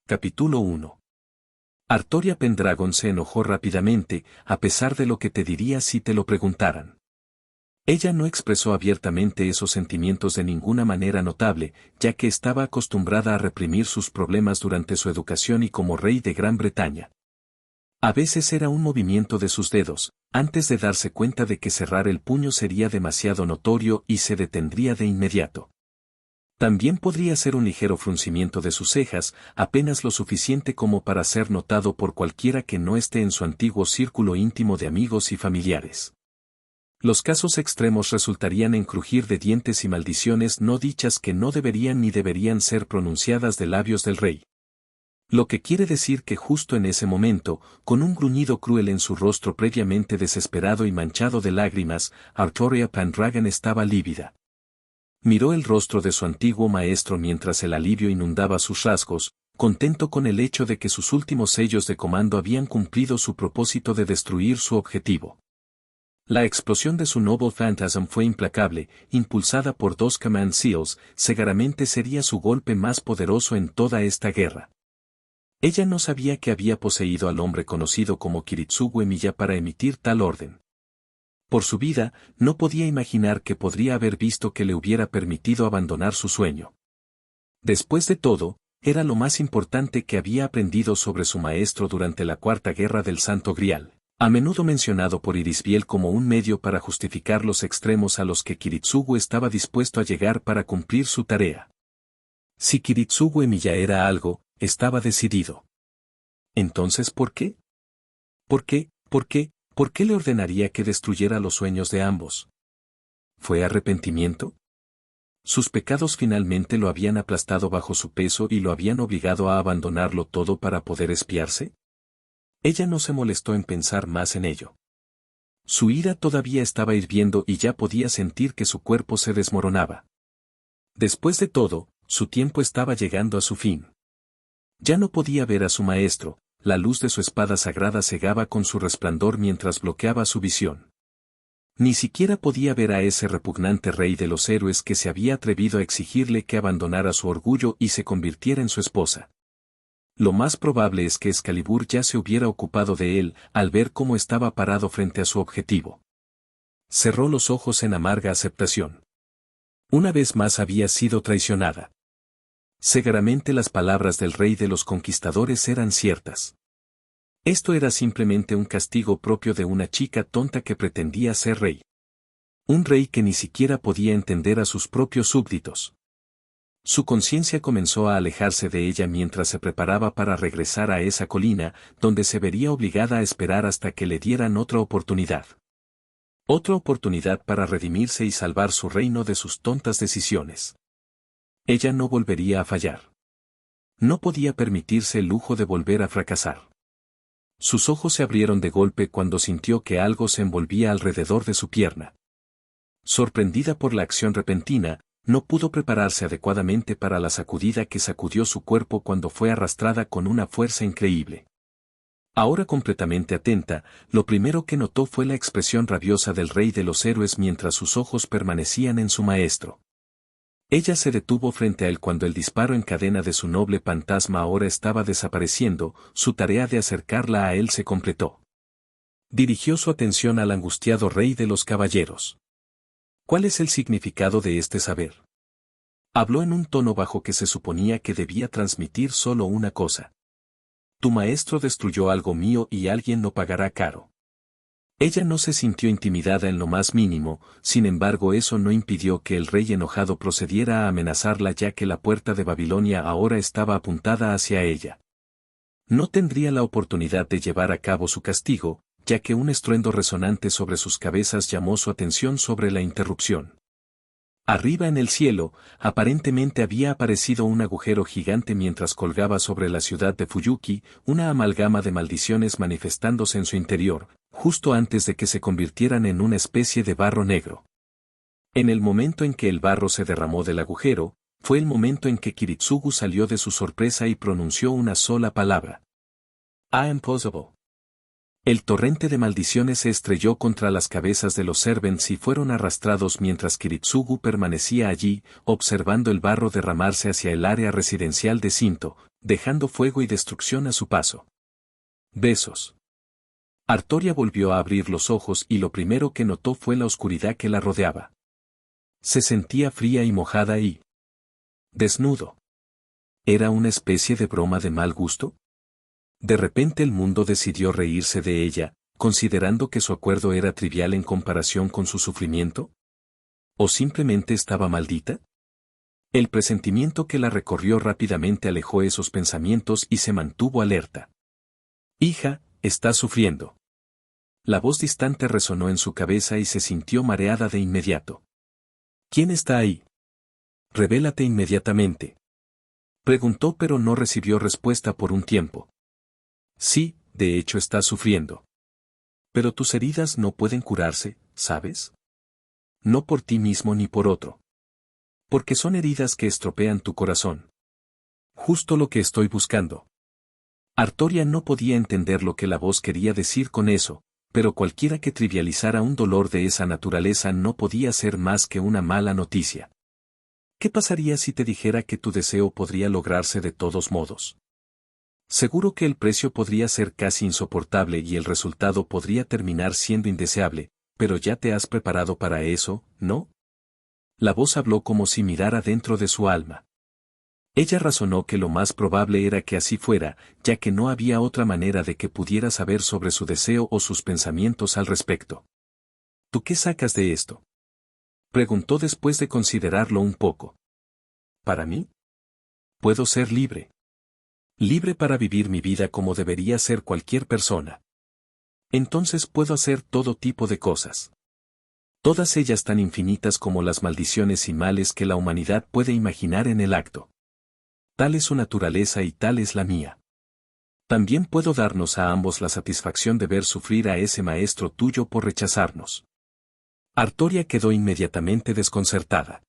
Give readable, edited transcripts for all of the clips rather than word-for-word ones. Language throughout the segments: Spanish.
Capítulo 1. Artoria Pendragon se enojó rápidamente, a pesar de lo que te diría si te lo preguntaran. Ella no expresó abiertamente esos sentimientos de ninguna manera notable, ya que estaba acostumbrada a reprimir sus problemas durante su educación y como rey de Gran Bretaña. A veces era un movimiento de sus dedos, antes de darse cuenta de que cerrar el puño sería demasiado notorio y se detendría de inmediato. También podría ser un ligero fruncimiento de sus cejas, apenas lo suficiente como para ser notado por cualquiera que no esté en su antiguo círculo íntimo de amigos y familiares. Los casos extremos resultarían en crujir de dientes y maldiciones no dichas que no deberían ni deberían ser pronunciadas de labios del rey. Lo que quiere decir que justo en ese momento, con un gruñido cruel en su rostro previamente desesperado y manchado de lágrimas, Artoria Pendragon estaba lívida. Miró el rostro de su antiguo maestro mientras el alivio inundaba sus rasgos, contento con el hecho de que sus últimos sellos de comando habían cumplido su propósito de destruir su objetivo. La explosión de su Noble Phantasm fue implacable, impulsada por 2 Command Seals, seguramente sería su golpe más poderoso en toda esta guerra. Ella no sabía que había poseído al hombre conocido como Kiritsugu Miya para emitir tal orden. Por su vida, no podía imaginar que podría haber visto que le hubiera permitido abandonar su sueño. Después de todo, era lo más importante que había aprendido sobre su maestro durante la Cuarta Guerra del Santo Grial, a menudo mencionado por Irisbiel como un medio para justificar los extremos a los que Kiritsugu estaba dispuesto a llegar para cumplir su tarea. Si Kiritsugu Emiya era algo, estaba decidido. Entonces, ¿por qué? ¿Por qué? ¿Por qué le ordenaría que destruyera los sueños de ambos? ¿Fue arrepentimiento? Sus pecados finalmente lo habían aplastado bajo su peso y lo habían obligado a abandonarlo todo para poder espiarse. Ella no se molestó en pensar más en ello. Su ira todavía estaba hirviendo y ya podía sentir que su cuerpo se desmoronaba. Después de todo, su tiempo estaba llegando a su fin. Ya no podía ver a su maestro. La luz de su espada sagrada cegaba con su resplandor mientras bloqueaba su visión. Ni siquiera podía ver a ese repugnante rey de los héroes que se había atrevido a exigirle que abandonara su orgullo y se convirtiera en su esposa. Lo más probable es que Excalibur ya se hubiera ocupado de él al ver cómo estaba parado frente a su objetivo. Cerró los ojos en amarga aceptación. Una vez más había sido traicionada. Seguramente las palabras del rey de los conquistadores eran ciertas. Esto era simplemente un castigo propio de una chica tonta que pretendía ser rey. Un rey que ni siquiera podía entender a sus propios súbditos. Su conciencia comenzó a alejarse de ella mientras se preparaba para regresar a esa colina, donde se vería obligada a esperar hasta que le dieran otra oportunidad. Otra oportunidad para redimirse y salvar su reino de sus tontas decisiones. Ella no volvería a fallar. No podía permitirse el lujo de volver a fracasar. Sus ojos se abrieron de golpe cuando sintió que algo se envolvía alrededor de su pierna. Sorprendida por la acción repentina, no pudo prepararse adecuadamente para la sacudida que sacudió su cuerpo cuando fue arrastrada con una fuerza increíble. Ahora completamente atenta, lo primero que notó fue la expresión rabiosa del rey de los héroes mientras sus ojos permanecían en su maestro. Ella se detuvo frente a él cuando el disparo en cadena de su noble fantasma ahora estaba desapareciendo, su tarea de acercarla a él se completó. Dirigió su atención al angustiado rey de los caballeros. ¿Cuál es el significado de este saber? Habló en un tono bajo que se suponía que debía transmitir solo una cosa. Tu maestro destruyó algo mío y alguien lo pagará caro. Ella no se sintió intimidada en lo más mínimo, sin embargo eso no impidió que el rey enojado procediera a amenazarla ya que la puerta de Babilonia ahora estaba apuntada hacia ella. No tendría la oportunidad de llevar a cabo su castigo, ya que un estruendo resonante sobre sus cabezas llamó su atención sobre la interrupción. Arriba en el cielo, aparentemente había aparecido un agujero gigante mientras colgaba sobre la ciudad de Fuyuki, una amalgama de maldiciones manifestándose en su interior, justo antes de que se convirtieran en una especie de barro negro. En el momento en que el barro se derramó del agujero, fue el momento en que Kiritsugu salió de su sorpresa y pronunció una sola palabra. I am possible. El torrente de maldiciones se estrelló contra las cabezas de los servants y fueron arrastrados mientras Kiritsugu permanecía allí, observando el barro derramarse hacia el área residencial de Shinto, dejando fuego y destrucción a su paso. Besos. Artoria volvió a abrir los ojos y lo primero que notó fue la oscuridad que la rodeaba. Se sentía fría y mojada y desnudo. ¿Era una especie de broma de mal gusto? De repente el mundo decidió reírse de ella, considerando que su acuerdo era trivial en comparación con su sufrimiento. ¿O simplemente estaba maldita? El presentimiento que la recorrió rápidamente alejó esos pensamientos y se mantuvo alerta. Hija, estás sufriendo. La voz distante resonó en su cabeza y se sintió mareada de inmediato. ¿Quién está ahí? Revélate inmediatamente. Preguntó pero no recibió respuesta por un tiempo. Sí, de hecho estás sufriendo. Pero tus heridas no pueden curarse, ¿sabes? No por ti mismo ni por otro. Porque son heridas que estropean tu corazón. Justo lo que estoy buscando. Artoria no podía entender lo que la voz quería decir con eso, pero cualquiera que trivializara un dolor de esa naturaleza no podía ser más que una mala noticia. ¿Qué pasaría si te dijera que tu deseo podría lograrse de todos modos? Seguro que el precio podría ser casi insoportable y el resultado podría terminar siendo indeseable, pero ya te has preparado para eso, ¿no? La voz habló como si mirara dentro de su alma. Ella razonó que lo más probable era que así fuera, ya que no había otra manera de que pudiera saber sobre su deseo o sus pensamientos al respecto. ¿Tú qué sacas de esto? Preguntó después de considerarlo un poco. ¿Para mí? Puedo ser libre. Libre para vivir mi vida como debería ser cualquier persona. Entonces puedo hacer todo tipo de cosas. Todas ellas tan infinitas como las maldiciones y males que la humanidad puede imaginar en el acto. Tal es su naturaleza y tal es la mía. También puedo darnos a ambos la satisfacción de ver sufrir a ese maestro tuyo por rechazarnos. Artoria quedó inmediatamente desconcertada.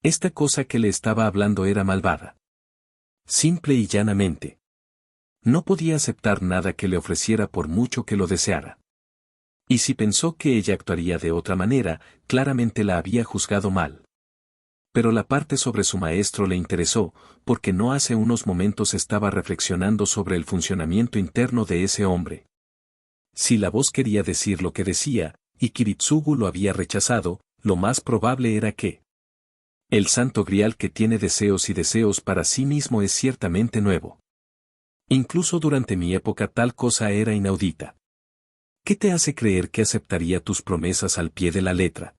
Esta cosa que le estaba hablando era malvada. Simple y llanamente. No podía aceptar nada que le ofreciera por mucho que lo deseara. Y si pensó que ella actuaría de otra manera, claramente la había juzgado mal. Pero la parte sobre su maestro le interesó, porque no hace unos momentos estaba reflexionando sobre el funcionamiento interno de ese hombre. Si la voz quería decir lo que decía, y Kiritsugu lo había rechazado, lo más probable era que el santo grial que tiene deseos y deseos para sí mismo es ciertamente nuevo. Incluso durante mi época tal cosa era inaudita. ¿Qué te hace creer que aceptaría tus promesas al pie de la letra?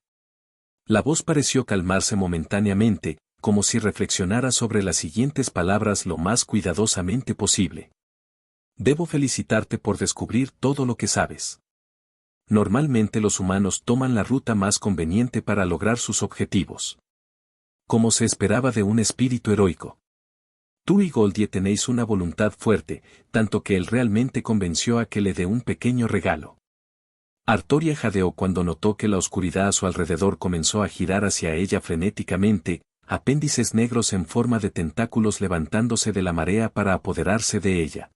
La voz pareció calmarse momentáneamente, como si reflexionara sobre las siguientes palabras lo más cuidadosamente posible. Debo felicitarte por descubrir todo lo que sabes. Normalmente los humanos toman la ruta más conveniente para lograr sus objetivos. Como se esperaba de un espíritu heroico. Tú y Goldie tenéis una voluntad fuerte, tanto que él realmente convenció a que le dé un pequeño regalo. Artoria jadeó cuando notó que la oscuridad a su alrededor comenzó a girar hacia ella frenéticamente, apéndices negros en forma de tentáculos levantándose de la marea para apoderarse de ella.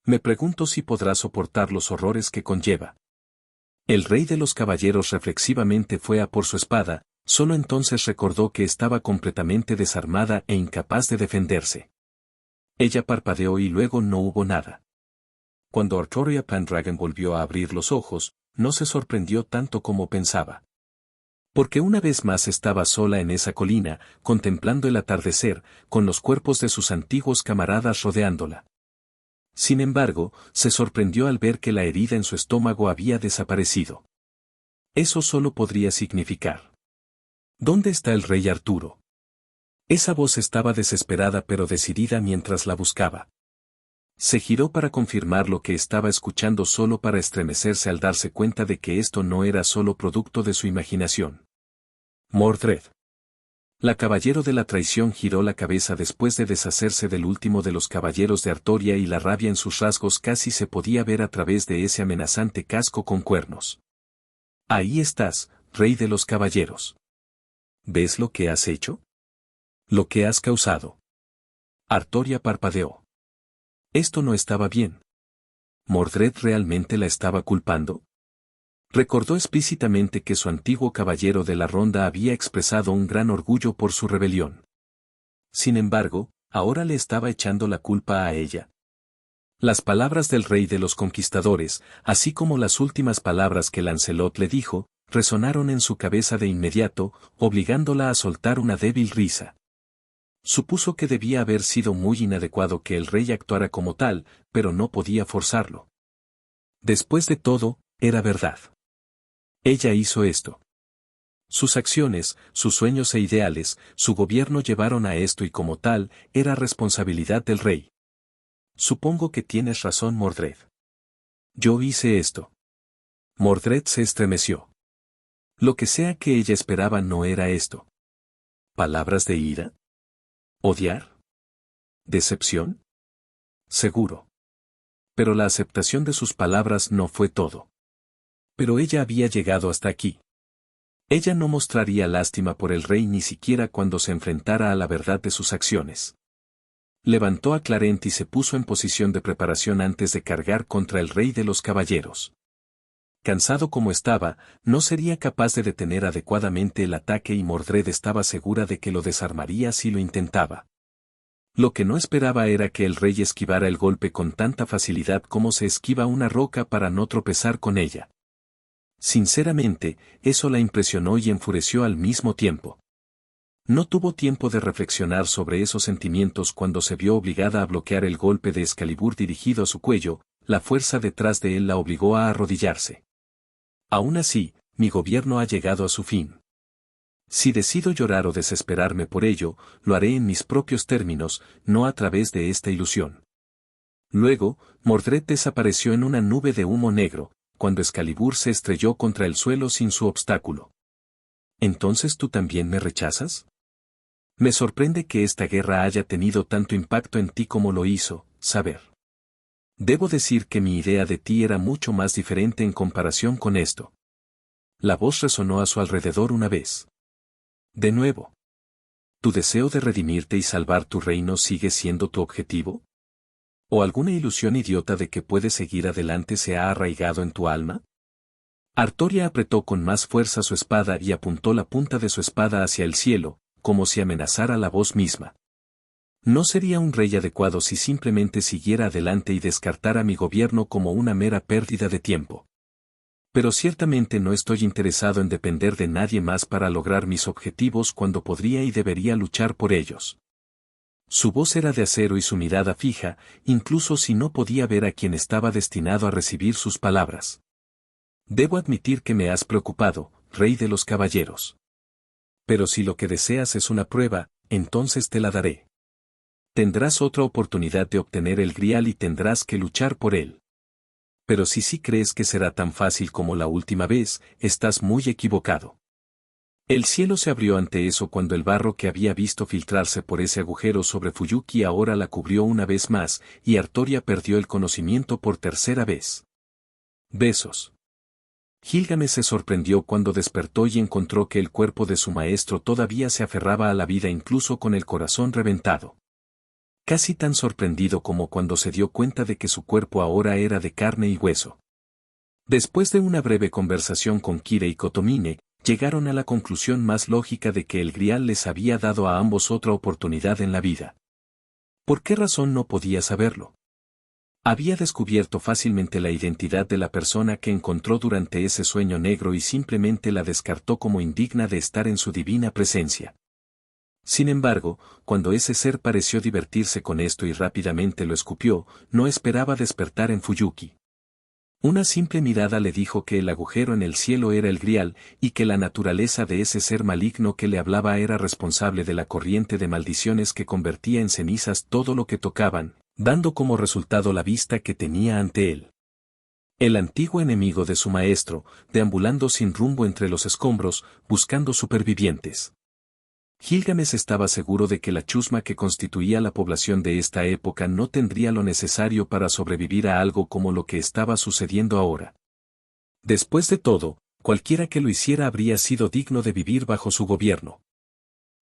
Me pregunto si podrá soportar los horrores que conlleva. El rey de los caballeros reflexivamente fue a por su espada, solo entonces recordó que estaba completamente desarmada e incapaz de defenderse. Ella parpadeó y luego no hubo nada. Cuando Artoria Pendragon volvió a abrir los ojos, no se sorprendió tanto como pensaba. Porque una vez más estaba sola en esa colina, contemplando el atardecer, con los cuerpos de sus antiguos camaradas rodeándola. Sin embargo, se sorprendió al ver que la herida en su estómago había desaparecido. Eso solo podría significar: ¿dónde está el rey Arturo? Esa voz estaba desesperada pero decidida mientras la buscaba. Se giró para confirmar lo que estaba escuchando solo para estremecerse al darse cuenta de que esto no era solo producto de su imaginación. Mordred. La caballero de la traición giró la cabeza después de deshacerse del último de los caballeros de Artoria y la rabia en sus rasgos casi se podía ver a través de ese amenazante casco con cuernos. Ahí estás, rey de los caballeros. ¿Ves lo que has hecho? Lo que has causado. Artoria parpadeó. Esto no estaba bien. ¿Mordred realmente la estaba culpando? Recordó explícitamente que su antiguo caballero de la ronda había expresado un gran orgullo por su rebelión. Sin embargo, ahora le estaba echando la culpa a ella. Las palabras del rey de los conquistadores, así como las últimas palabras que Lancelot le dijo, resonaron en su cabeza de inmediato, obligándola a soltar una débil risa. Supuso que debía haber sido muy inadecuado que el rey actuara como tal, pero no podía forzarlo. Después de todo, era verdad. Ella hizo esto. Sus acciones, sus sueños e ideales, su gobierno llevaron a esto y como tal, era responsabilidad del rey. Supongo que tienes razón, Mordred. Yo hice esto. Mordred se estremeció. Lo que sea que ella esperaba no era esto. ¿Palabras de ira? ¿Odiar? ¿Decepción? Seguro. Pero la aceptación de sus palabras no fue todo. Pero ella había llegado hasta aquí. Ella no mostraría lástima por el rey ni siquiera cuando se enfrentara a la verdad de sus acciones. Levantó a Clarent y se puso en posición de preparación antes de cargar contra el rey de los caballeros. Cansado como estaba, no sería capaz de detener adecuadamente el ataque y Mordred estaba segura de que lo desarmaría si lo intentaba. Lo que no esperaba era que el rey esquivara el golpe con tanta facilidad como se esquiva una roca para no tropezar con ella. Sinceramente, eso la impresionó y enfureció al mismo tiempo. No tuvo tiempo de reflexionar sobre esos sentimientos cuando se vio obligada a bloquear el golpe de Excalibur dirigido a su cuello, la fuerza detrás de él la obligó a arrodillarse. Aún así, mi gobierno ha llegado a su fin. Si decido llorar o desesperarme por ello, lo haré en mis propios términos, no a través de esta ilusión. Luego, Mordred desapareció en una nube de humo negro, cuando Excalibur se estrelló contra el suelo sin su obstáculo. ¿Entonces tú también me rechazas? Me sorprende que esta guerra haya tenido tanto impacto en ti como lo hizo, saber. Debo decir que mi idea de ti era mucho más diferente en comparación con esto. La voz resonó a su alrededor una vez. De nuevo. ¿Tu deseo de redimirte y salvar tu reino sigue siendo tu objetivo? ¿O alguna ilusión idiota de que puedes seguir adelante se ha arraigado en tu alma? Artoria apretó con más fuerza su espada y apuntó la punta de su espada hacia el cielo, como si amenazara la voz misma. No sería un rey adecuado si simplemente siguiera adelante y descartara mi gobierno como una mera pérdida de tiempo. Pero ciertamente no estoy interesado en depender de nadie más para lograr mis objetivos cuando podría y debería luchar por ellos. Su voz era de acero y su mirada fija, incluso si no podía ver a quien estaba destinado a recibir sus palabras. Debo admitir que me has preocupado, rey de los caballeros. Pero si lo que deseas es una prueba, entonces te la daré. Tendrás otra oportunidad de obtener el grial y tendrás que luchar por él. Pero si sí crees que será tan fácil como la última vez, estás muy equivocado. El cielo se abrió ante eso cuando el barro que había visto filtrarse por ese agujero sobre Fuyuki ahora la cubrió una vez más, y Artoria perdió el conocimiento por tercera vez. Besos. Gilgamesh se sorprendió cuando despertó y encontró que el cuerpo de su maestro todavía se aferraba a la vida incluso con el corazón reventado. Casi tan sorprendido como cuando se dio cuenta de que su cuerpo ahora era de carne y hueso. Después de una breve conversación con Kira y Kotomine, llegaron a la conclusión más lógica de que el grial les había dado a ambos otra oportunidad en la vida. ¿Por qué razón no podía saberlo? Había descubierto fácilmente la identidad de la persona que encontró durante ese sueño negro y simplemente la descartó como indigna de estar en su divina presencia. Sin embargo, cuando ese ser pareció divertirse con esto y rápidamente lo escupió, no esperaba despertar en Fuyuki. Una simple mirada le dijo que el agujero en el cielo era el grial, y que la naturaleza de ese ser maligno que le hablaba era responsable de la corriente de maldiciones que convertía en cenizas todo lo que tocaban, dando como resultado la vista que tenía ante él. El antiguo enemigo de su maestro, deambulando sin rumbo entre los escombros, buscando supervivientes. Gilgamesh estaba seguro de que la chusma que constituía la población de esta época no tendría lo necesario para sobrevivir a algo como lo que estaba sucediendo ahora. Después de todo, cualquiera que lo hiciera habría sido digno de vivir bajo su gobierno.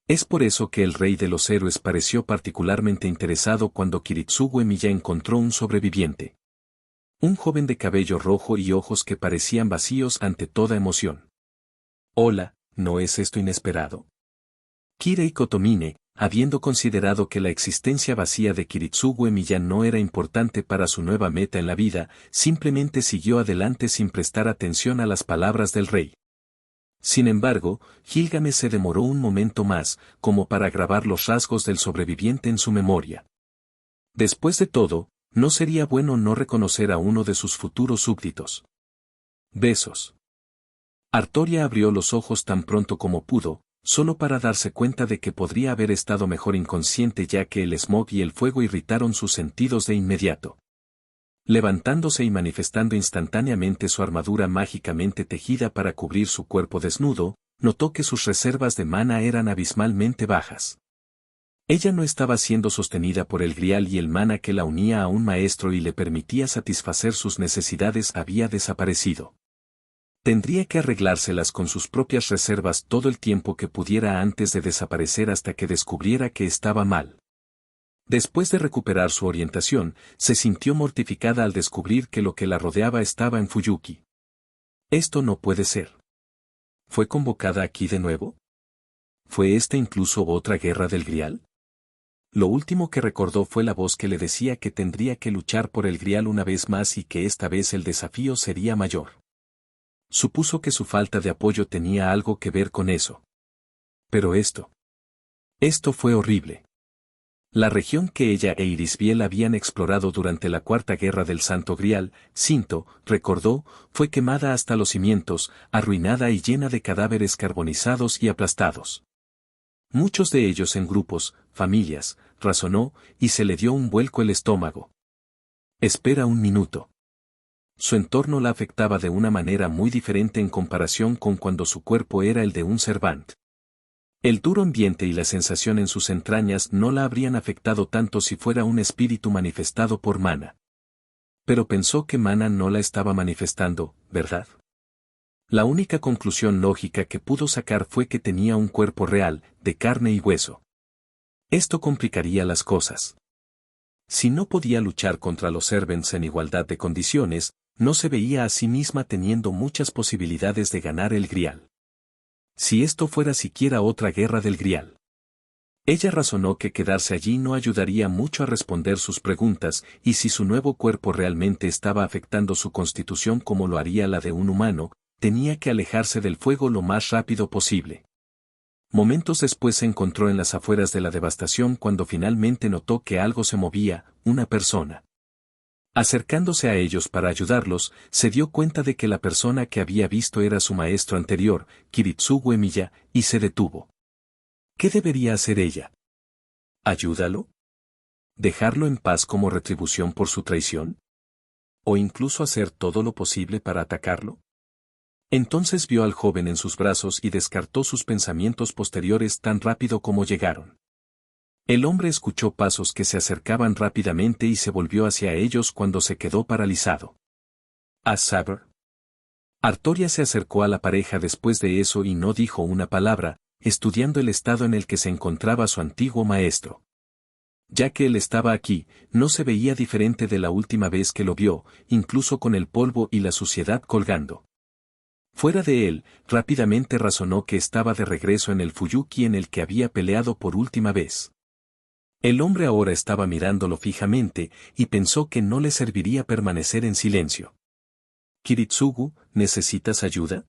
Es por eso que el rey de los héroes pareció particularmente interesado cuando Kiritsugu Emiya encontró un sobreviviente. Un joven de cabello rojo y ojos que parecían vacíos ante toda emoción. Hola, ¿no es esto inesperado? Kirei Kotomine, habiendo considerado que la existencia vacía de Kiritsugu Emiya no era importante para su nueva meta en la vida, simplemente siguió adelante sin prestar atención a las palabras del rey. Sin embargo, Gilgamesh se demoró un momento más, como para grabar los rasgos del sobreviviente en su memoria. Después de todo, ¿no sería bueno no reconocer a uno de sus futuros súbditos? Besos. Artoria abrió los ojos tan pronto como pudo, solo para darse cuenta de que podría haber estado mejor inconsciente ya que el smog y el fuego irritaron sus sentidos de inmediato. Levantándose y manifestando instantáneamente su armadura mágicamente tejida para cubrir su cuerpo desnudo, notó que sus reservas de mana eran abismalmente bajas. Ella no estaba siendo sostenida por el grial y el mana que la unía a un maestro y le permitía satisfacer sus necesidades había desaparecido. Tendría que arreglárselas con sus propias reservas todo el tiempo que pudiera antes de desaparecer hasta que descubriera que estaba mal. Después de recuperar su orientación, se sintió mortificada al descubrir que lo que la rodeaba estaba en Fuyuki. Esto no puede ser. ¿Fue convocada aquí de nuevo? ¿Fue esta incluso otra guerra del grial? Lo último que recordó fue la voz que le decía que tendría que luchar por el grial una vez más y que esta vez el desafío sería mayor. Supuso que su falta de apoyo tenía algo que ver con eso. Pero esto fue horrible. La región que ella e Irisbiel habían explorado durante la Cuarta Guerra del Santo Grial, Sinto, recordó, fue quemada hasta los cimientos, arruinada y llena de cadáveres carbonizados y aplastados. Muchos de ellos en grupos, familias, razonó, y se le dio un vuelco el estómago. Espera un minuto. Su entorno la afectaba de una manera muy diferente en comparación con cuando su cuerpo era el de un servant. El duro ambiente y la sensación en sus entrañas no la habrían afectado tanto si fuera un espíritu manifestado por Mana. Pero pensó que Mana no la estaba manifestando, ¿verdad? La única conclusión lógica que pudo sacar fue que tenía un cuerpo real, de carne y hueso. Esto complicaría las cosas. Si no podía luchar contra los servants en igualdad de condiciones, no se veía a sí misma teniendo muchas posibilidades de ganar el grial. Si esto fuera siquiera otra guerra del grial. Ella razonó que quedarse allí no ayudaría mucho a responder sus preguntas, y si su nuevo cuerpo realmente estaba afectando su constitución como lo haría la de un humano, tenía que alejarse del fuego lo más rápido posible. Momentos después se encontró en las afueras de la devastación cuando finalmente notó que algo se movía, una persona. Acercándose a ellos para ayudarlos, se dio cuenta de que la persona que había visto era su maestro anterior, Kiritsugu Emiya, y se detuvo. ¿Qué debería hacer ella? ¿Ayúdalo? ¿Dejarlo en paz como retribución por su traición? ¿O incluso hacer todo lo posible para atacarlo? Entonces vio al joven en sus brazos y descartó sus pensamientos posteriores tan rápido como llegaron. El hombre escuchó pasos que se acercaban rápidamente y se volvió hacia ellos cuando se quedó paralizado. ¿As-Sabr? Artoria se acercó a la pareja después de eso y no dijo una palabra, estudiando el estado en el que se encontraba su antiguo maestro. Ya que él estaba aquí, no se veía diferente de la última vez que lo vio, incluso con el polvo y la suciedad colgando. Fuera de él, rápidamente razonó que estaba de regreso en el Fuyuki en el que había peleado por última vez. El hombre ahora estaba mirándolo fijamente, y pensó que no le serviría permanecer en silencio. «Kiritsugu, ¿necesitas ayuda?»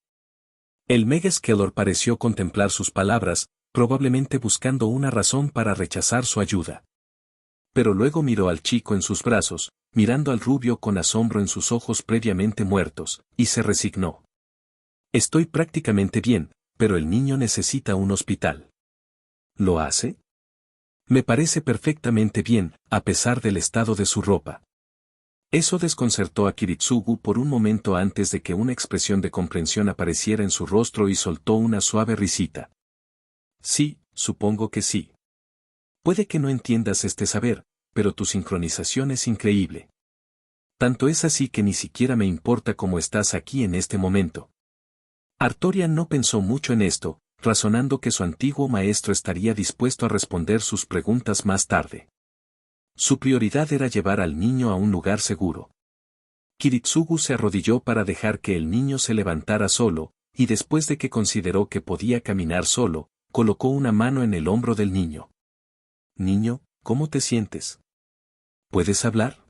El Mega Skelor pareció contemplar sus palabras, probablemente buscando una razón para rechazar su ayuda. Pero luego miró al chico en sus brazos, mirando al rubio con asombro en sus ojos previamente muertos, y se resignó. «Estoy prácticamente bien, pero el niño necesita un hospital». ¿Lo hace? Me parece perfectamente bien, a pesar del estado de su ropa. Eso desconcertó a Kiritsugu por un momento antes de que una expresión de comprensión apareciera en su rostro y soltó una suave risita. Sí, supongo que sí. Puede que no entiendas este saber, pero tu sincronización es increíble. Tanto es así que ni siquiera me importa cómo estás aquí en este momento. Artoria no pensó mucho en esto, razonando que su antiguo maestro estaría dispuesto a responder sus preguntas más tarde. Su prioridad era llevar al niño a un lugar seguro. Kiritsugu se arrodilló para dejar que el niño se levantara solo, y después de que consideró que podía caminar solo, colocó una mano en el hombro del niño. Niño, ¿cómo te sientes? ¿Puedes hablar?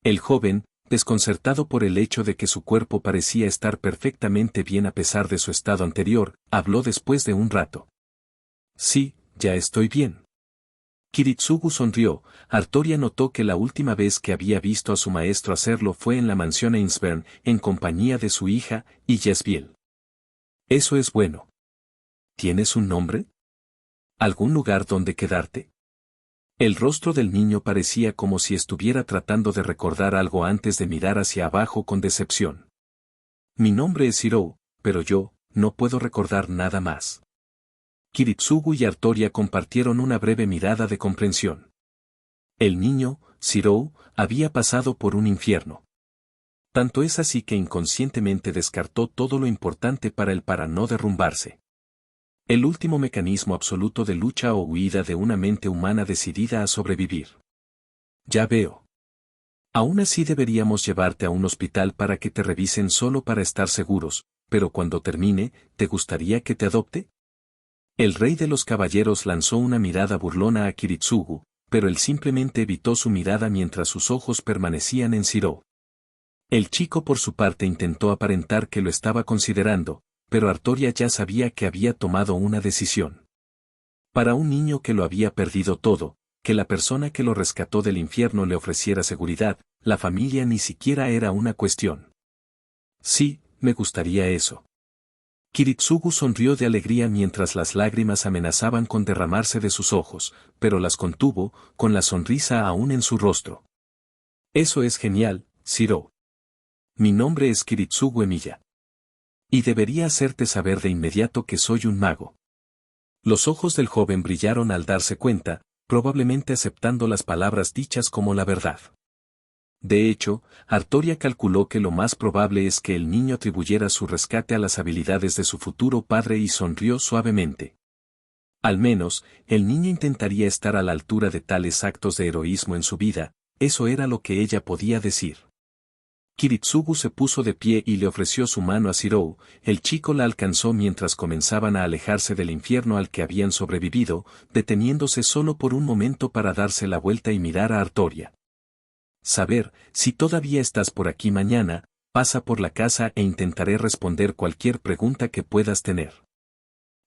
El joven, desconcertado por el hecho de que su cuerpo parecía estar perfectamente bien a pesar de su estado anterior, habló después de un rato. Sí, ya estoy bien. Kiritsugu sonrió. Artoria notó que la última vez que había visto a su maestro hacerlo fue en la mansión Ainsburn, en compañía de su hija, y Yesbiel. Eso es bueno. ¿Tienes un nombre? ¿Algún lugar donde quedarte? El rostro del niño parecía como si estuviera tratando de recordar algo antes de mirar hacia abajo con decepción. Mi nombre es Shirou, pero yo, no puedo recordar nada más. Kiritsugu y Artoria compartieron una breve mirada de comprensión. El niño, Shirou, había pasado por un infierno. Tanto es así que inconscientemente descartó todo lo importante para no derrumbarse. El último mecanismo absoluto de lucha o huida de una mente humana decidida a sobrevivir. Ya veo. Aún así deberíamos llevarte a un hospital para que te revisen solo para estar seguros, pero cuando termine, ¿te gustaría que te adopte? El rey de los caballeros lanzó una mirada burlona a Kiritsugu, pero él simplemente evitó su mirada mientras sus ojos permanecían en Shirou. El chico por su parte intentó aparentar que lo estaba considerando, pero Artoria ya sabía que había tomado una decisión. Para un niño que lo había perdido todo, que la persona que lo rescató del infierno le ofreciera seguridad, la familia ni siquiera era una cuestión. Sí, me gustaría eso. Kiritsugu sonrió de alegría mientras las lágrimas amenazaban con derramarse de sus ojos, pero las contuvo, con la sonrisa aún en su rostro. Eso es genial, Shirou. Mi nombre es Kiritsugu Emiya. Y debería hacerte saber de inmediato que soy un mago. Los ojos del joven brillaron al darse cuenta, probablemente aceptando las palabras dichas como la verdad. De hecho, Artoria calculó que lo más probable es que el niño atribuyera su rescate a las habilidades de su futuro padre y sonrió suavemente. Al menos, el niño intentaría estar a la altura de tales actos de heroísmo en su vida, eso era lo que ella podía decir. Kiritsugu se puso de pie y le ofreció su mano a Shirou. El chico la alcanzó mientras comenzaban a alejarse del infierno al que habían sobrevivido, deteniéndose solo por un momento para darse la vuelta y mirar a Artoria. Saber, si todavía estás por aquí mañana, pasa por la casa e intentaré responder cualquier pregunta que puedas tener.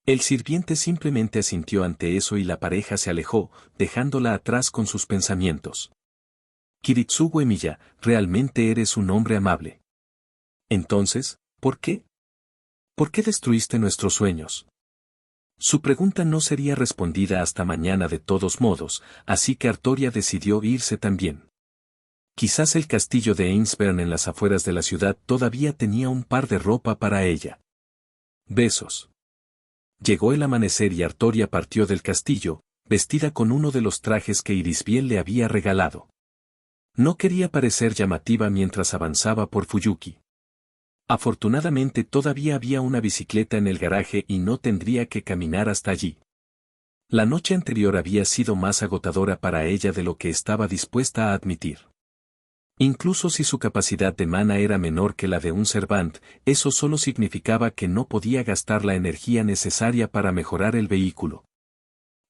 El sirviente simplemente asintió ante eso y la pareja se alejó, dejándola atrás con sus pensamientos. Kiritsugu Emiya, realmente eres un hombre amable. Entonces, ¿por qué? ¿Por qué destruiste nuestros sueños? Su pregunta no sería respondida hasta mañana de todos modos, así que Artoria decidió irse también. Quizás el castillo de Ainsburn en las afueras de la ciudad todavía tenía un par de ropa para ella. Besos. Llegó el amanecer y Artoria partió del castillo, vestida con uno de los trajes que Irisbiel le había regalado. No quería parecer llamativa mientras avanzaba por Fuyuki. Afortunadamente todavía había una bicicleta en el garaje y no tendría que caminar hasta allí. La noche anterior había sido más agotadora para ella de lo que estaba dispuesta a admitir. Incluso si su capacidad de mana era menor que la de un Servant, eso solo significaba que no podía gastar la energía necesaria para mejorar el vehículo.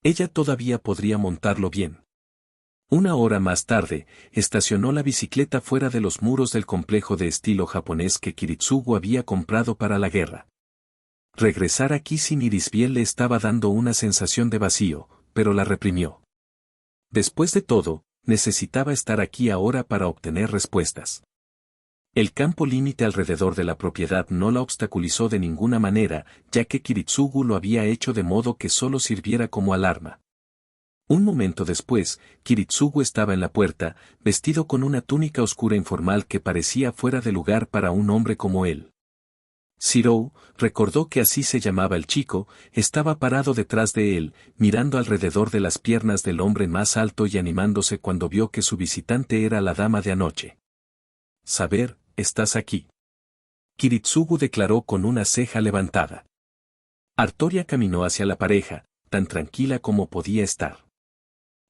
Ella todavía podría montarlo bien. Una hora más tarde, estacionó la bicicleta fuera de los muros del complejo de estilo japonés que Kiritsugu había comprado para la guerra. Regresar aquí sin Irisbiel le estaba dando una sensación de vacío, pero la reprimió. Después de todo, necesitaba estar aquí ahora para obtener respuestas. El campo límite alrededor de la propiedad no la obstaculizó de ninguna manera, ya que Kiritsugu lo había hecho de modo que solo sirviera como alarma. Un momento después, Kiritsugu estaba en la puerta, vestido con una túnica oscura informal que parecía fuera de lugar para un hombre como él. Shirou, recordó que así se llamaba el chico, estaba parado detrás de él, mirando alrededor de las piernas del hombre más alto y animándose cuando vio que su visitante era la dama de anoche. Saber, estás aquí. Kiritsugu declaró con una ceja levantada. Artoria caminó hacia la pareja, tan tranquila como podía estar.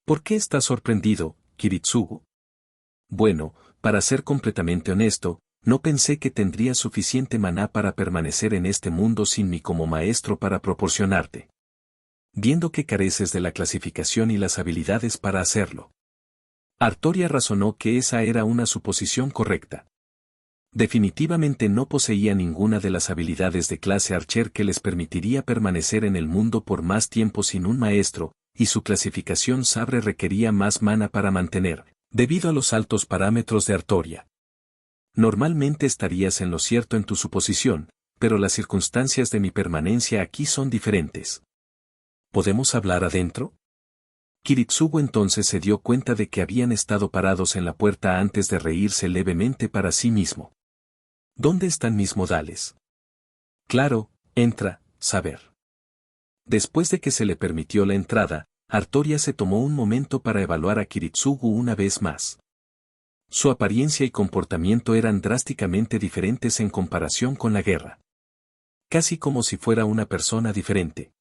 ¿Por qué estás sorprendido, Kiritsugu? Bueno, para ser completamente honesto, no pensé que tendría suficiente maná para permanecer en este mundo sin mí como maestro para proporcionarte. Viendo que careces de la clasificación y las habilidades para hacerlo. Artoria razonó que esa era una suposición correcta. Definitivamente no poseía ninguna de las habilidades de clase Archer que les permitiría permanecer en el mundo por más tiempo sin un maestro, y su clasificación Sabre requería más mana para mantener, debido a los altos parámetros de Artoria. Normalmente estarías en lo cierto en tu suposición, pero las circunstancias de mi permanencia aquí son diferentes. ¿Podemos hablar adentro? Kiritsugu entonces se dio cuenta de que habían estado parados en la puerta antes de reírse levemente para sí mismo. ¿Dónde están mis modales? Claro, entra, Saber. Después de que se le permitió la entrada, Artoria se tomó un momento para evaluar a Kiritsugu una vez más. Su apariencia y comportamiento eran drásticamente diferentes en comparación con la guerra. Casi como si fuera una persona diferente.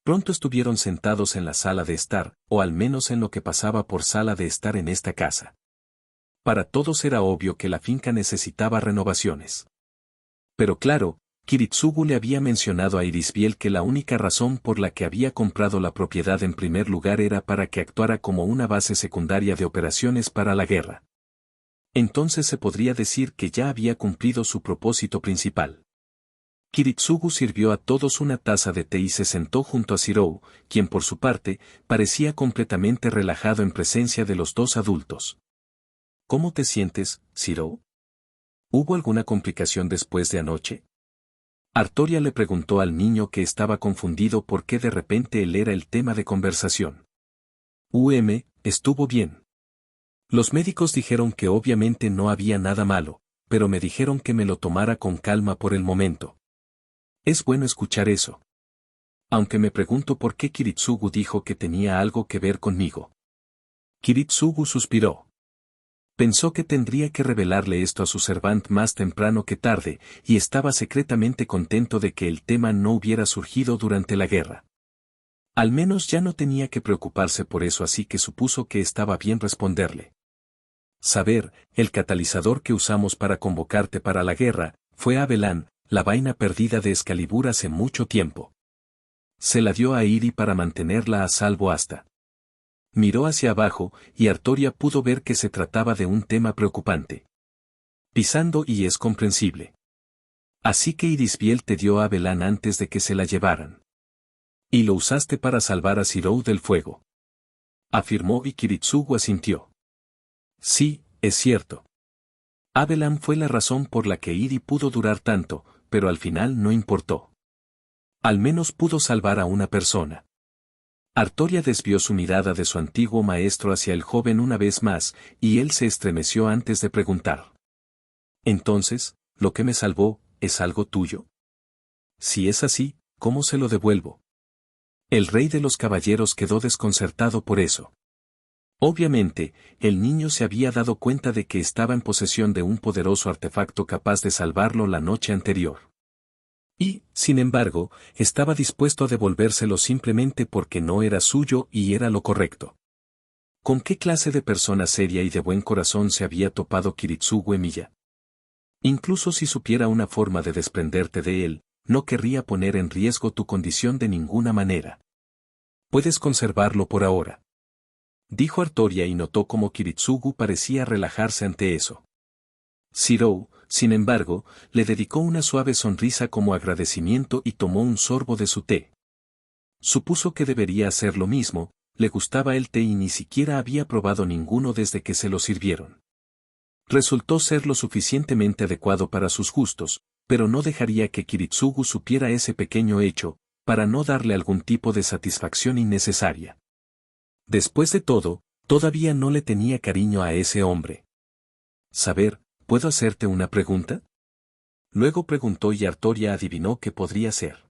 Pronto estuvieron sentados en la sala de estar, o al menos en lo que pasaba por sala de estar en esta casa. Para todos era obvio que la finca necesitaba renovaciones. Pero claro, Kiritsugu le había mencionado a Irisbiel que la única razón por la que había comprado la propiedad en primer lugar era para que actuara como una base secundaria de operaciones para la guerra. Entonces se podría decir que ya había cumplido su propósito principal. Kiritsugu sirvió a todos una taza de té y se sentó junto a Shirou, quien por su parte, parecía completamente relajado en presencia de los dos adultos. ¿Cómo te sientes, Shirou? ¿Hubo alguna complicación después de anoche? Artoria le preguntó al niño que estaba confundido por qué de repente él era el tema de conversación. Estuvo bien. Los médicos dijeron que obviamente no había nada malo, pero me dijeron que me lo tomara con calma por el momento. Es bueno escuchar eso. Aunque me pregunto por qué Kiritsugu dijo que tenía algo que ver conmigo. Kiritsugu suspiró. Pensó que tendría que revelarle esto a su servant más temprano que tarde, y estaba secretamente contento de que el tema no hubiera surgido durante la guerra. Al menos ya no tenía que preocuparse por eso, así que supuso que estaba bien responderle. Saber, el catalizador que usamos para convocarte para la guerra, fue Abelan, la vaina perdida de Excalibur hace mucho tiempo. Se la dio a Iri para mantenerla a salvo hasta. Miró hacia abajo, y Artoria pudo ver que se trataba de un tema preocupante. Pisando y es comprensible. Así que Irisbiel te dio a Abelan antes de que se la llevaran. Y lo usaste para salvar a Shirou del fuego. Afirmó y Kiritsugu asintió. Sí, es cierto. Abelan fue la razón por la que Iri pudo durar tanto, pero al final no importó. Al menos pudo salvar a una persona. Artoria desvió su mirada de su antiguo maestro hacia el joven una vez más, y él se estremeció antes de preguntar. Entonces, ¿lo que me salvó, es algo tuyo? Si es así, ¿cómo se lo devuelvo? El rey de los caballeros quedó desconcertado por eso. Obviamente, el niño se había dado cuenta de que estaba en posesión de un poderoso artefacto capaz de salvarlo la noche anterior. Y, sin embargo, estaba dispuesto a devolvérselo simplemente porque no era suyo y era lo correcto. ¿Con qué clase de persona seria y de buen corazón se había topado Kiritsugu Emiya? Incluso si supiera una forma de desprenderte de él, no querría poner en riesgo tu condición de ninguna manera. Puedes conservarlo por ahora. Dijo Artoria y notó cómo Kiritsugu parecía relajarse ante eso. Shirou, sin embargo, le dedicó una suave sonrisa como agradecimiento y tomó un sorbo de su té. Supuso que debería hacer lo mismo, le gustaba el té y ni siquiera había probado ninguno desde que se lo sirvieron. Resultó ser lo suficientemente adecuado para sus gustos, pero no dejaría que Kiritsugu supiera ese pequeño hecho, para no darle algún tipo de satisfacción innecesaria. Después de todo, todavía no le tenía cariño a ese hombre. Saber, ¿puedo hacerte una pregunta? Luego preguntó y Artoria adivinó que podría ser.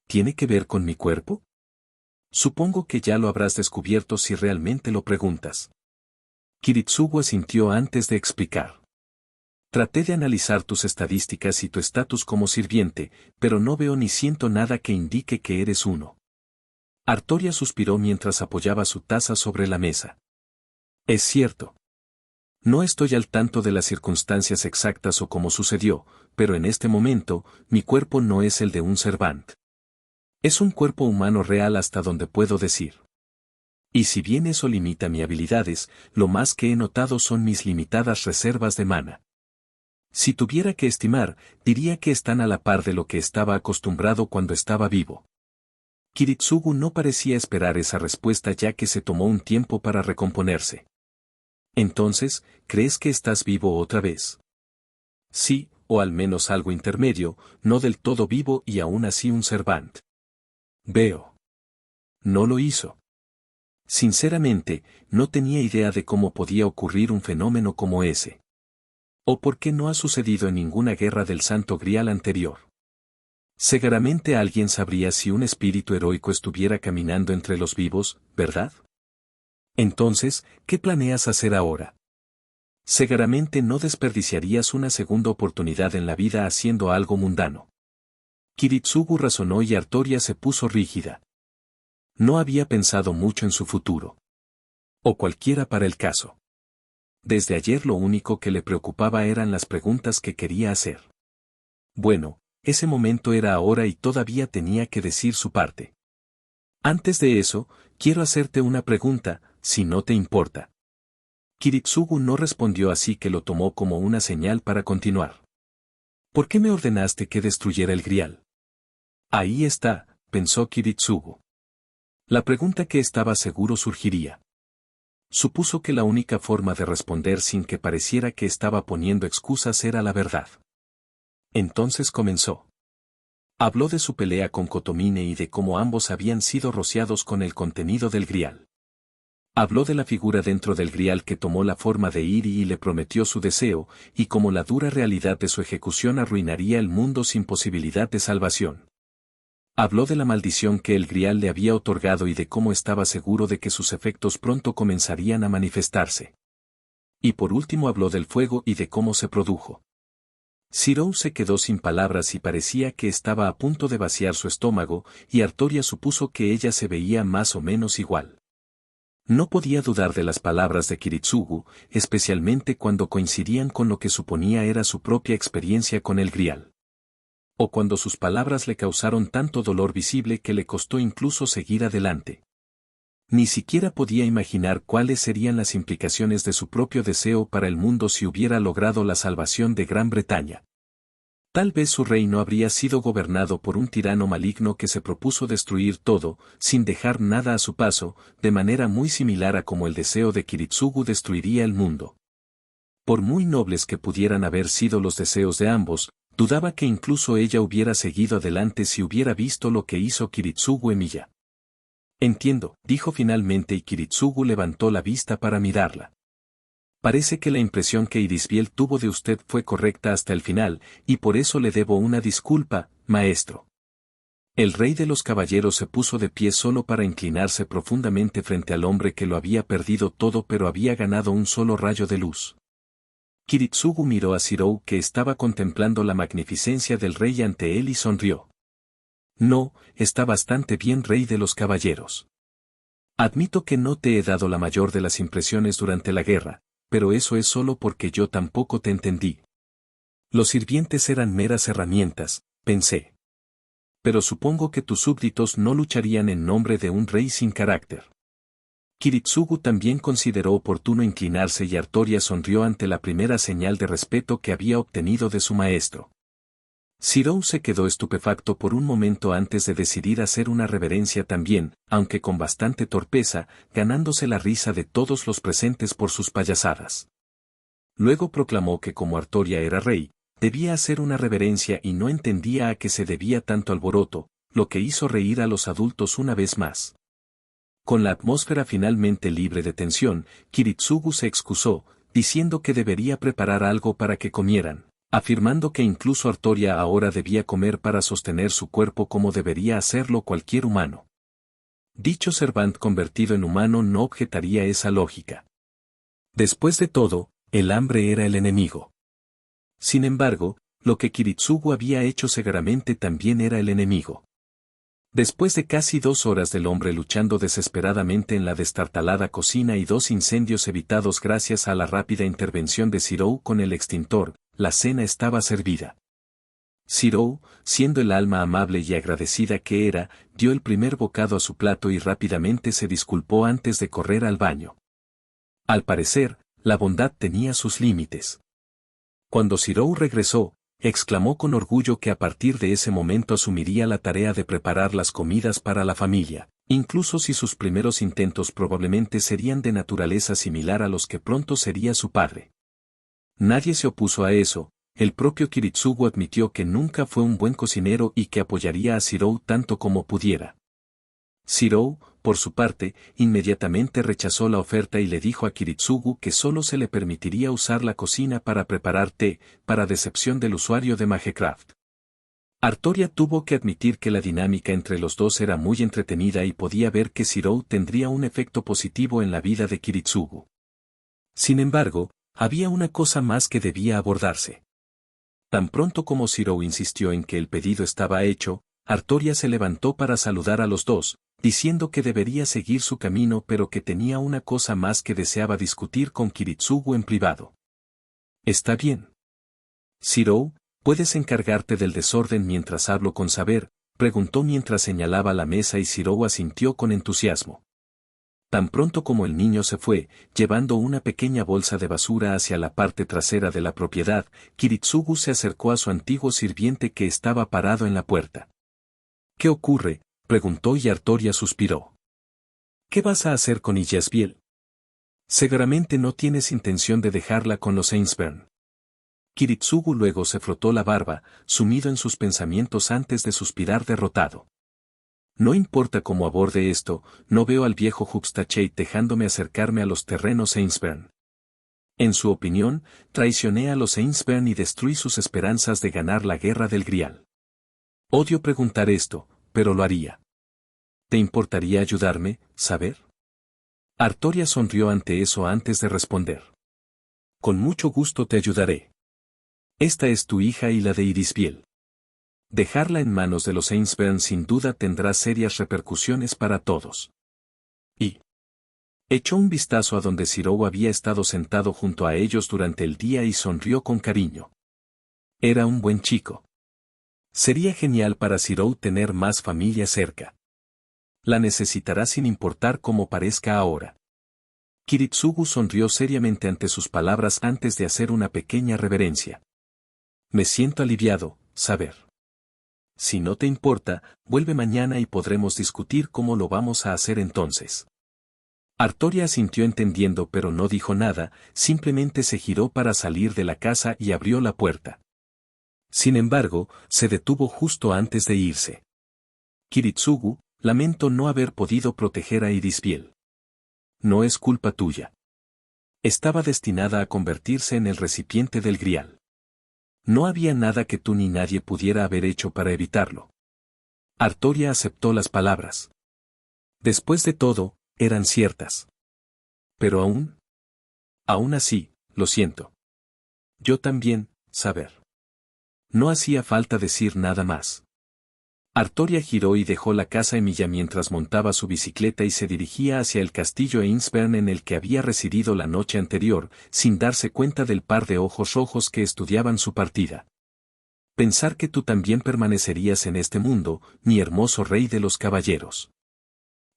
¿Tiene que ver con mi cuerpo? Supongo que ya lo habrás descubierto si realmente lo preguntas. Kiritsugu asintió antes de explicar. Traté de analizar tus estadísticas y tu estatus como sirviente, pero no veo ni siento nada que indique que eres uno. Artoria suspiró mientras apoyaba su taza sobre la mesa. Es cierto. No estoy al tanto de las circunstancias exactas o cómo sucedió, pero en este momento, mi cuerpo no es el de un Servant. Es un cuerpo humano real hasta donde puedo decir. Y si bien eso limita mis habilidades, lo más que he notado son mis limitadas reservas de mana. Si tuviera que estimar, diría que están a la par de lo que estaba acostumbrado cuando estaba vivo. Kiritsugu no parecía esperar esa respuesta ya que se tomó un tiempo para recomponerse. Entonces, ¿crees que estás vivo otra vez? Sí, o al menos algo intermedio, no del todo vivo y aún así un Servant. Veo. No lo hizo. Sinceramente, no tenía idea de cómo podía ocurrir un fenómeno como ese. O por qué no ha sucedido en ninguna guerra del Santo Grial anterior. Seguramente alguien sabría si un espíritu heroico estuviera caminando entre los vivos, ¿verdad? Entonces, ¿qué planeas hacer ahora? Seguramente no desperdiciarías una segunda oportunidad en la vida haciendo algo mundano. Kiritsugu razonó y Artoria se puso rígida. No había pensado mucho en su futuro. O cualquiera para el caso. Desde ayer lo único que le preocupaba eran las preguntas que quería hacer. Bueno, ese momento era ahora y todavía tenía que decir su parte. Antes de eso, quiero hacerte una pregunta, si no te importa. Kiritsugu no respondió así que lo tomó como una señal para continuar. ¿Por qué me ordenaste que destruyera el grial? Ahí está, pensó Kiritsugu. La pregunta que estaba seguro surgiría. Supuso que la única forma de responder sin que pareciera que estaba poniendo excusas era la verdad. Entonces comenzó. Habló de su pelea con Kotomine y de cómo ambos habían sido rociados con el contenido del grial. Habló de la figura dentro del grial que tomó la forma de Iri y le prometió su deseo, y cómo la dura realidad de su ejecución arruinaría el mundo sin posibilidad de salvación. Habló de la maldición que el grial le había otorgado y de cómo estaba seguro de que sus efectos pronto comenzarían a manifestarse. Y por último habló del fuego y de cómo se produjo. Zirou se quedó sin palabras y parecía que estaba a punto de vaciar su estómago, y Artoria supuso que ella se veía más o menos igual. No podía dudar de las palabras de Kiritsugu, especialmente cuando coincidían con lo que suponía era su propia experiencia con el grial. O cuando sus palabras le causaron tanto dolor visible que le costó incluso seguir adelante. Ni siquiera podía imaginar cuáles serían las implicaciones de su propio deseo para el mundo si hubiera logrado la salvación de Gran Bretaña. Tal vez su reino habría sido gobernado por un tirano maligno que se propuso destruir todo, sin dejar nada a su paso, de manera muy similar a como el deseo de Kiritsugu destruiría el mundo. Por muy nobles que pudieran haber sido los deseos de ambos, dudaba que incluso ella hubiera seguido adelante si hubiera visto lo que hizo Kiritsugu Emiya. Entiendo, dijo finalmente y Kiritsugu levantó la vista para mirarla. Parece que la impresión que Irisbiel tuvo de usted fue correcta hasta el final, y por eso le debo una disculpa, maestro. El rey de los caballeros se puso de pie solo para inclinarse profundamente frente al hombre que lo había perdido todo pero había ganado un solo rayo de luz. Kiritsugu miró a Zirou que estaba contemplando la magnificencia del rey ante él y sonrió. No, está bastante bien, rey de los caballeros. Admito que no te he dado la mayor de las impresiones durante la guerra, pero eso es solo porque yo tampoco te entendí. Los sirvientes eran meras herramientas, pensé. Pero supongo que tus súbditos no lucharían en nombre de un rey sin carácter. Kiritsugu también consideró oportuno inclinarse y Artoria sonrió ante la primera señal de respeto que había obtenido de su maestro. Zirou se quedó estupefacto por un momento antes de decidir hacer una reverencia también, aunque con bastante torpeza, ganándose la risa de todos los presentes por sus payasadas. Luego proclamó que como Artoria era rey, debía hacer una reverencia y no entendía a qué se debía tanto alboroto, lo que hizo reír a los adultos una vez más. Con la atmósfera finalmente libre de tensión, Kiritsugu se excusó, diciendo que debería preparar algo para que comieran, afirmando que incluso Artoria ahora debía comer para sostener su cuerpo como debería hacerlo cualquier humano. Dicho Servant convertido en humano no objetaría esa lógica. Después de todo, el hambre era el enemigo. Sin embargo, lo que Kiritsugu había hecho seguramente también era el enemigo. Después de casi 2 horas del hombre luchando desesperadamente en la destartalada cocina y 2 incendios evitados gracias a la rápida intervención de Zirou con el extintor, la cena estaba servida. Zirou, siendo el alma amable y agradecida que era, dio el primer bocado a su plato y rápidamente se disculpó antes de correr al baño. Al parecer, la bondad tenía sus límites. Cuando Zirou regresó, exclamó con orgullo que a partir de ese momento asumiría la tarea de preparar las comidas para la familia, incluso si sus primeros intentos probablemente serían de naturaleza similar a los que pronto sería su padre. Nadie se opuso a eso. El propio Kiritsugu admitió que nunca fue un buen cocinero y que apoyaría a Zirou tanto como pudiera. Zirou, por su parte, inmediatamente rechazó la oferta y le dijo a Kiritsugu que solo se le permitiría usar la cocina para preparar té, para decepción del usuario de Magecraft. Artoria tuvo que admitir que la dinámica entre los dos era muy entretenida y podía ver que Zirou tendría un efecto positivo en la vida de Kiritsugu. Sin embargo, había una cosa más que debía abordarse. Tan pronto como Zirou insistió en que el pedido estaba hecho, Artoria se levantó para saludar a los dos, diciendo que debería seguir su camino pero que tenía una cosa más que deseaba discutir con Kiritsugu en privado. «Está bien. Zirou, ¿puedes encargarte del desorden mientras hablo con Saber?», preguntó mientras señalaba la mesa y Zirou asintió con entusiasmo. Tan pronto como el niño se fue, llevando una pequeña bolsa de basura hacia la parte trasera de la propiedad, Kiritsugu se acercó a su antiguo sirviente que estaba parado en la puerta. «¿Qué ocurre?», preguntó y Artoria suspiró. «¿Qué vas a hacer con Illasbiel? Seguramente no tienes intención de dejarla con los Ainsburn». Kiritsugu luego se frotó la barba, sumido en sus pensamientos antes de suspirar derrotado. «No importa cómo aborde esto, no veo al viejo Huxtachey dejándome acercarme a los terrenos Ainsburn. En su opinión, traicioné a los Ainsburn y destruí sus esperanzas de ganar la guerra del Grial. Odio preguntar esto, pero lo haría. ¿Te importaría ayudarme, Saber?». Artoria sonrió ante eso antes de responder. «Con mucho gusto te ayudaré. Esta es tu hija y la de Irisbiel. Dejarla en manos de los Ainsburn sin duda tendrá serias repercusiones para todos». Y echó un vistazo a donde Zirou había estado sentado junto a ellos durante el día y sonrió con cariño. Era un buen chico. Sería genial para Zirou tener más familia cerca. La necesitará sin importar cómo parezca ahora. Kiritsugu sonrió seriamente ante sus palabras antes de hacer una pequeña reverencia. «Me siento aliviado, Saber. Si no te importa, vuelve mañana y podremos discutir cómo lo vamos a hacer entonces». Artoria asintió entendiendo pero no dijo nada, simplemente se giró para salir de la casa y abrió la puerta. Sin embargo, se detuvo justo antes de irse. «Kiritsugu, lamento no haber podido proteger a Irisbiel. No es culpa tuya. Estaba destinada a convertirse en el recipiente del Grial. No había nada que tú ni nadie pudiera haber hecho para evitarlo». Artoria aceptó las palabras. Después de todo, eran ciertas. Pero aún así, lo siento. Yo también, Saber. No hacía falta decir nada más. Artoria giró y dejó la casa Emilia mientras montaba su bicicleta y se dirigía hacia el castillo Ainsburn en el que había residido la noche anterior, sin darse cuenta del par de ojos rojos que estudiaban su partida. Pensar que tú también permanecerías en este mundo, mi hermoso rey de los caballeros.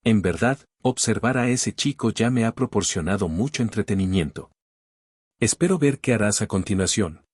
En verdad, observar a ese chico ya me ha proporcionado mucho entretenimiento. Espero ver qué harás a continuación.